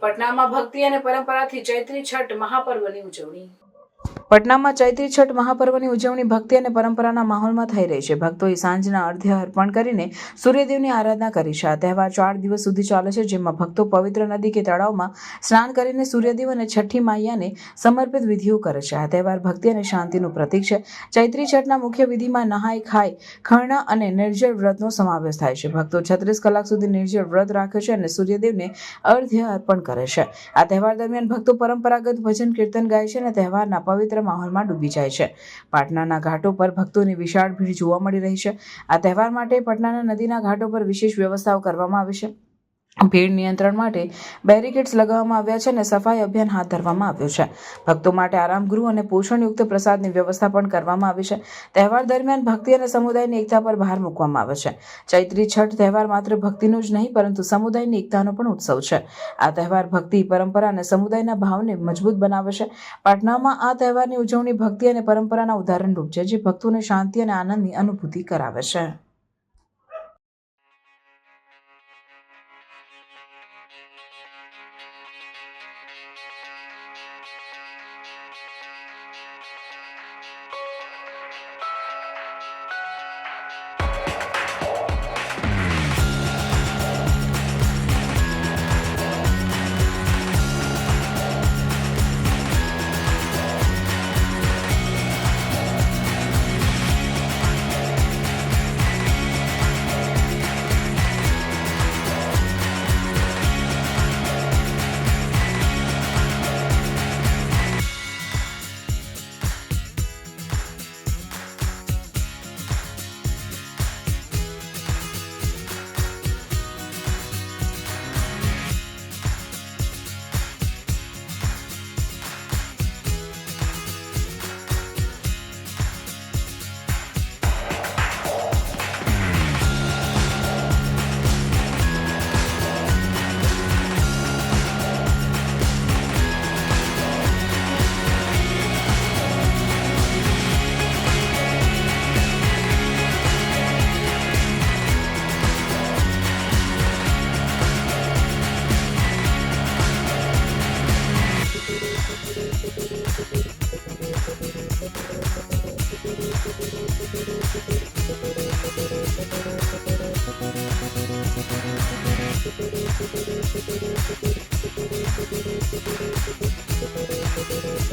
પટનામાં ભક્તિ અને પરંપરાથી ચૈત્રી છઠ મહાપર્વની ઉજવણી. પટનામાં ચૈત્રી છઠ મહાપર્વની ઉજવણી ભક્તિ અને પરંપરાના માહોલમાં થઈ રહી છે. ભક્તોએ સાંજના અર્ધ્ય અર્પણ કરીને સૂર્યદેવની આરાધના કરી છે. આ તહેવાર 4 દિવસ સુધી ચાલે છે, જેમાં ભક્તો પવિત્ર નદી કે તળાવમાં સ્નાન કરીને સૂર્યદેવ અને છઠ્ઠી મૈયાને સમર્પિત વિધિઓ કરે છે. આ તહેવાર ભક્તિ અને શાંતિનું પ્રતીક છે. ચૈત્રી છઠના મુખ્ય વિધિમાં નહાય ખાય, ખરણા અને નિર્જળ વ્રતનો સમાવેશ થાય છે. ભક્તો 36 કલાક સુધી નિર્જળ વ્રત રાખે છે અને સૂર્યદેવને અર્ધ્ય અર્પણ કરે છે. આ તહેવાર દરમિયાન ભક્તો પરંપરાગત ભજન કીર્તન ગાય છે અને તહેવારના પવિત્ર માહોલમાં ડૂબી જાય છે. પાટણના ઘાટો પર ભક્તોની વિશાળ ભીડ જોવા મળી રહી છે. આ તહેવાર માટે પટનાના નદીના ઘાટો પર વિશેષ વ્યવસ્થાઓ કરવામાં આવી છે. ભીડ નિયંત્રણ માટે બેરિકેડ્સ લગાવવામાં આવ્યા છે અને સફાઈ અભિયાન હાથ ધરવામાં આવ્યું છે. ભક્તો માટે આરામગૃહ અને પોષણયુક્ત પ્રસાદની વ્યવસ્થા પણ કરવામાં આવી છે. તહેવાર દરમિયાન ભક્તિ અને સમુદાયની એકતા પર ભાર મૂકવામાં આવે છે. ચૈત્રી છઠ તહેવાર માત્ર ભક્તિનો જ નહીં, પરંતુ સમુદાયની એકતાનો પણ ઉત્સવ છે. આ તહેવાર ભક્તિ, પરંપરા અને સમુદાયના ભાવને મજબૂત બનાવે છે. પાટણામાં આ તહેવારની ઉજવણી ભક્તિ અને પરંપરાના ઉદાહરણરૂપ છે, જે ભક્તોને શાંતિ અને આનંદની અનુભૂતિ કરાવે છે.